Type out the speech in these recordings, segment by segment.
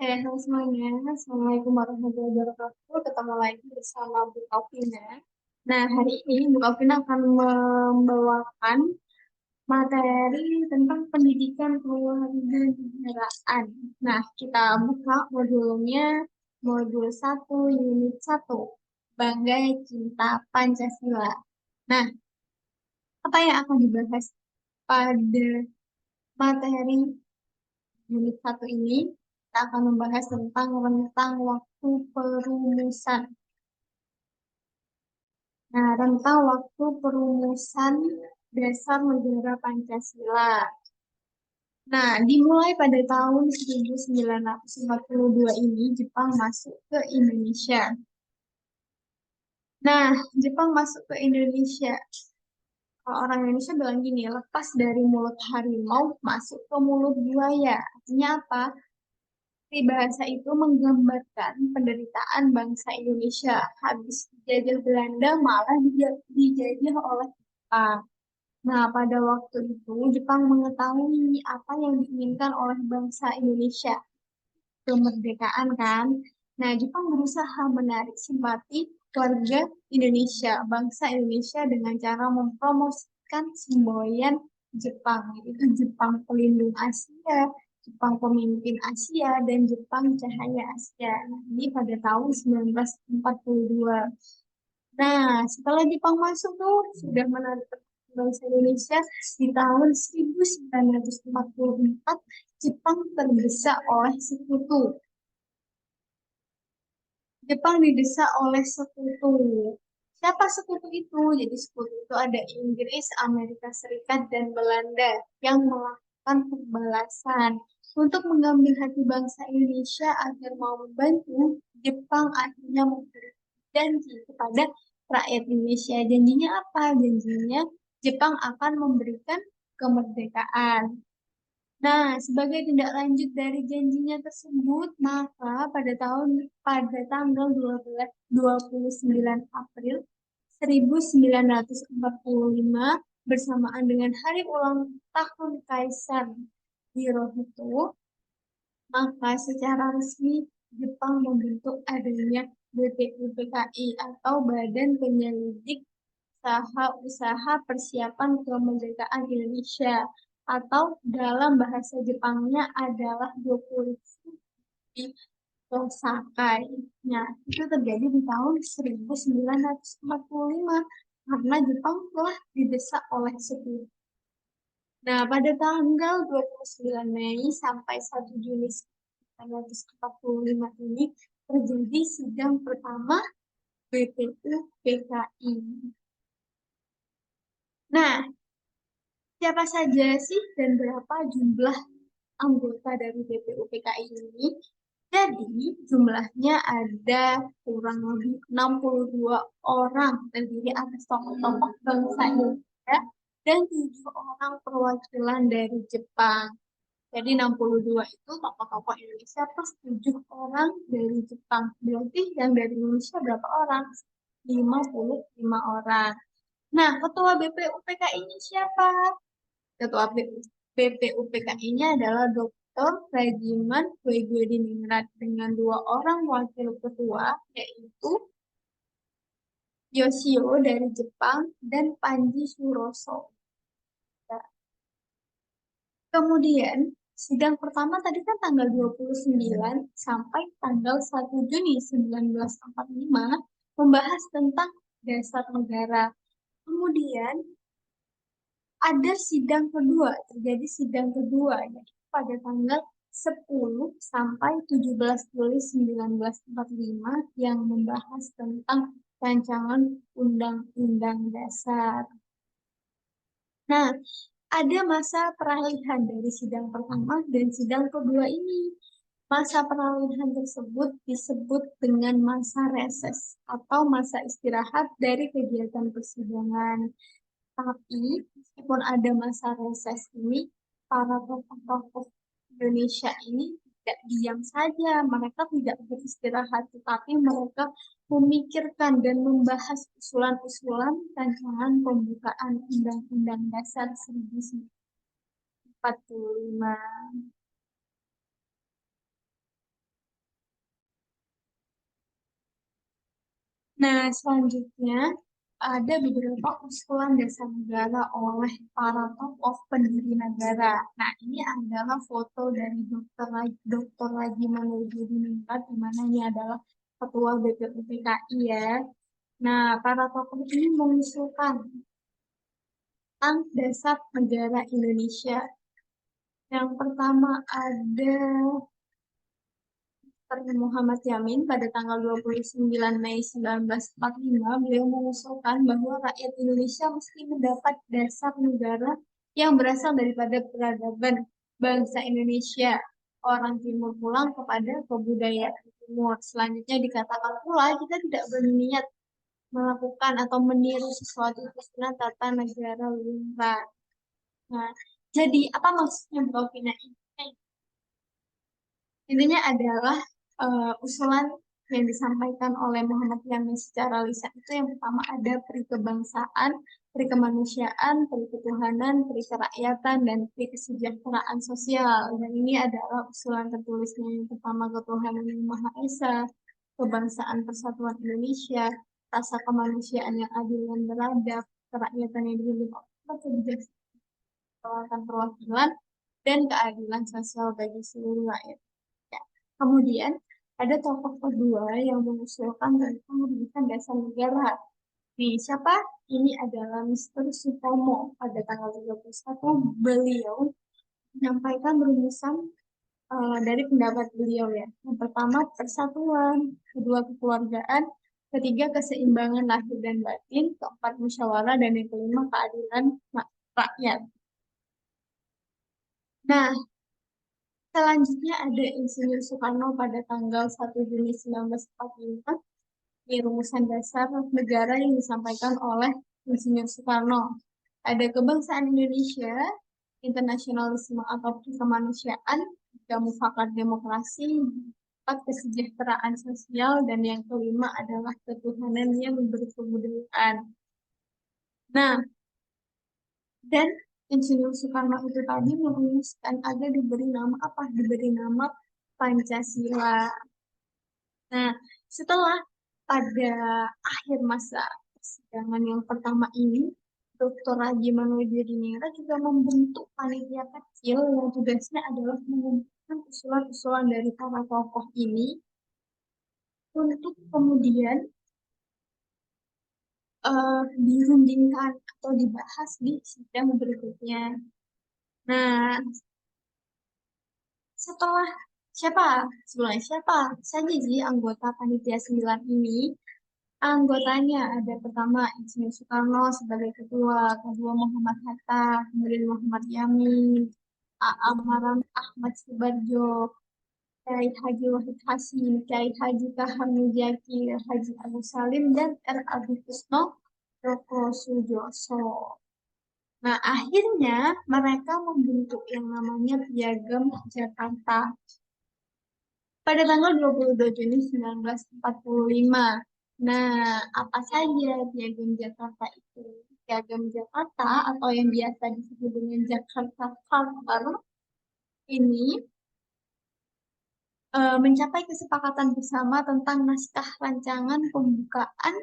Halo semuanya, Assalamualaikum warahmatullahi wabarakatuh. Ketemu lagi bersama Bu Taufina. Nah, hari ini Bu Taufina akan membawakan materi tentang pendidikan keluarga negaraan. Nah, kita buka modulnya, modul 1, unit 1, Bangga Cinta Pancasila. Nah, apa yang akan dibahas pada materi unit 1 ini? Kita akan membahas tentang rentang waktu perumusan. Nah, rentang waktu perumusan dasar negara Pancasila. Nah, dimulai pada tahun 1942 ini, Jepang masuk ke Indonesia. Nah, Jepang masuk ke Indonesia. Kalau orang Indonesia bilang gini, lepas dari mulut harimau, masuk ke mulut buaya. Artinya apa? Bahasa itu menggambarkan penderitaan bangsa Indonesia habis dijajah Belanda malah dijajah oleh Jepang. Nah, pada waktu itu Jepang mengetahui apa yang diinginkan oleh bangsa Indonesia, kemerdekaan kan. Nah, Jepang berusaha menarik simpati warga Indonesia, bangsa Indonesia dengan cara mempromosikan semboyan Jepang, yaitu Jepang pelindung Asia, Jepang pemimpin Asia, dan Jepang cahaya Asia. Nah, ini pada tahun 1942. Nah, setelah Jepang masuk tuh, sudah menarik bangsa Indonesia di tahun 1944, Jepang terdesak oleh sekutu. Jepang didesak oleh sekutu. Siapa sekutu itu? Jadi sekutu itu ada Inggris, Amerika Serikat, dan Belanda yang melakukan pembalasan. Untuk mengambil hati bangsa Indonesia agar mau membantu, Jepang akhirnya memberi janji kepada rakyat Indonesia. Janjinya apa? Janjinya Jepang akan memberikan kemerdekaan. Nah, sebagai tindak lanjut dari janjinya tersebut, maka pada tanggal 29 April 1945 bersamaan dengan hari ulang tahun Kaisar Hirohito, maka secara resmi Jepang membentuk adanya BPUPKI atau Badan Penyelidik Usaha Persiapan Kemerdekaan Indonesia, atau dalam bahasa Jepangnya adalah Dokuritsu di Tosakai. Nah, itu terjadi di tahun 1945 karena Jepang telah didesak oleh sekutu. Nah, pada tanggal 29 Mei sampai 1 Juni 1945 ini terjadi sidang pertama BPU PKI. Nah, siapa saja sih dan berapa jumlah anggota dari BPU PKI ini? Jadi, jumlahnya ada kurang lebih 62 orang, terdiri atas tokoh-tokoh bangsa Indonesia dan 7 orang perwakilan dari Jepang. Jadi 62 itu tokoh-tokoh Indonesia plus 7 orang dari Jepang. Berarti yang dari Indonesia berapa orang? 55 orang. Nah, ketua BPUPK ini siapa? Ketua BPUPK-nya adalah Dr. Rajiman Wediningrat dengan 2 orang wakil ketua, yaitu Yoshio dari Jepang dan Panji Suroso. Kemudian, sidang pertama tadi kan tanggal 29 sampai tanggal 1 Juni 1945 membahas tentang dasar negara. Kemudian, ada sidang kedua, terjadi sidang kedua, yaitu pada tanggal 10 sampai 17 Juli 1945 yang membahas tentang rancangan Undang-Undang Dasar. Nah, ada masa peralihan dari sidang pertama dan sidang kedua ini. Masa peralihan tersebut disebut dengan masa reses atau masa istirahat dari kegiatan persidangan. Tapi meskipun ada masa reses ini, para tokoh-tokoh Indonesia ini tidak diam saja. Mereka tidak beristirahat, tetapi mereka memikirkan dan membahas usulan-usulan rancangan pembukaan Undang-Undang Dasar 1945. Nah, selanjutnya ada beberapa usulan dasar negara oleh para tokoh pendiri negara. Nah, ini adalah foto dari Dr. Raji Manurjudiningrat, di mana ini adalah Ketua BPUPKI ya. Nah, para tokoh ini mengusulkan tentang dasar negara Indonesia. Yang pertama ada Dr. Muhammad Yamin pada tanggal 29 Mei 1945, beliau mengusulkan bahwa rakyat Indonesia mesti mendapat dasar negara yang berasal daripada peradaban bangsa Indonesia. Orang Timur pulang kepada kebudayaan Timur. Selanjutnya dikatakan pula kita tidak berniat melakukan atau meniru sesuatu karena tata negara luar. Nah, jadi apa maksudnya Mbak Vina ini? Intinya adalah usulan yang disampaikan oleh Muhammad Yamin secara lisan itu yang pertama ada peri kebangsaan, peri kemanusiaan, peri ketuhanan, peri kerakyatan, dan peri kesejahteraan sosial. Dan ini adalah usulan tertulisnya yang pertama ketuhanan yang Maha Esa, kebangsaan persatuan Indonesia, rasa kemanusiaan yang adil dan beradab, kerakyatan yang dipimpin oleh kebijaksanaan perwakilan, dan keadilan sosial bagi seluruh rakyat. Ya. Kemudian ada tokoh kedua yang mengusulkan tentang pendidikan dasar negara. Nih, siapa? Ini adalah Mr. Sutomo. Pada tanggal 31, beliau menyampaikan rumusan dari pendapat beliau ya. Yang pertama, persatuan. Kedua, kekeluargaan. Ketiga, keseimbangan lahir dan batin. Keempat, musyawarah. Dan yang kelima, keadilan rakyat. Nah, selanjutnya ada Insinyur Soekarno pada tanggal 1 Juni 1945 di rumusan dasar negara yang disampaikan oleh Insinyur Soekarno. Ada kebangsaan Indonesia, internasionalisme atau kemanusiaan, tiga mufakat demokrasi, empat kesejahteraan sosial, dan yang kelima adalah ketuhanan yang berkebudayaan. Nah, dan Insinyur Soekarno itu tadi merumuskan agar diberi nama apa? Diberi nama Pancasila. Nah, setelah pada akhir masa persidangan yang pertama ini, Dr. Raji Manurjudiningrat juga membentuk panitia kecil yang tugasnya adalah mengumpulkan usulan-usulan dari para tokoh ini untuk kemudian dirundingkan atau dibahas di sidang berikutnya. Nah, setelah siapa saja sih anggota panitia 9 ini? Anggotanya ada pertama Insinyur Soekarno sebagai ketua, kedua Muhammad Hatta, kemudian Muhammad Yamin, Amaram Ahmad Subarjo, Kiai Haji Wahid Hasim, Kiai Haji Kahar Muzaki, Haji Agus Salim, dan R. Agus Roko Sujoso. Nah, akhirnya mereka membentuk yang namanya Piagam Jakarta pada tanggal 22 Juni 1945. Nah, apa saja Piagam Jakarta itu? Piagam Jakarta atau yang biasa disebut dengan Jakarta Charter ini mencapai kesepakatan bersama tentang naskah rancangan pembukaan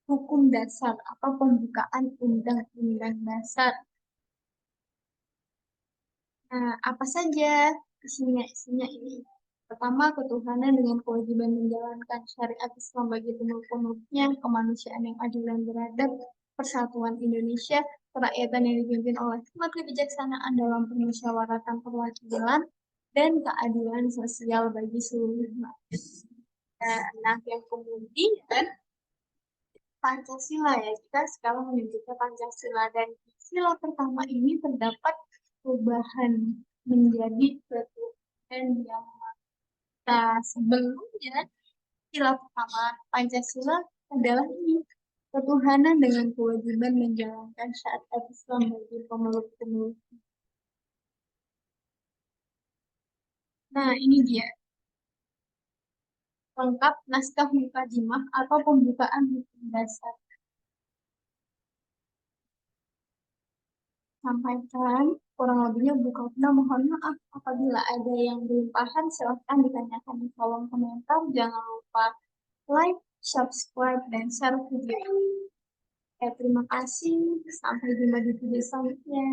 hukum dasar atau pembukaan undang-undang dasar. Nah, apa saja isinya ini? Pertama, ketuhanan dengan kewajiban menjalankan syariat Islam bagi pemeluk-pemeluknya, kemanusiaan yang adil dan beradab, persatuan Indonesia, kerakyatan yang dipimpin oleh hikmat kebijaksanaan dalam permusyawaratan perwakilan, dan keadilan sosial bagi seluruh manusia. Nah, yang kemudian Pancasila ya, kita sekarang menyebutnya Pancasila dan sila pertama ini terdapat perubahan menjadi ketuhanan yang sebelumnya sila pertama Pancasila adalah ini ketuhanan dengan kewajiban menjalankan syariat Islam bagi pemeluk-pemeluk. Nah, ini dia lengkap naskah mukadimah atau pembukaan hukum dasar. Sampaikan kurang lebihnya Bu Kopda, mohon maaf apabila ada yang belum paham silahkan ditanyakan di kolom komentar. Jangan lupa like, subscribe, dan share video ini. Terima kasih. Sampai jumpa di video selanjutnya.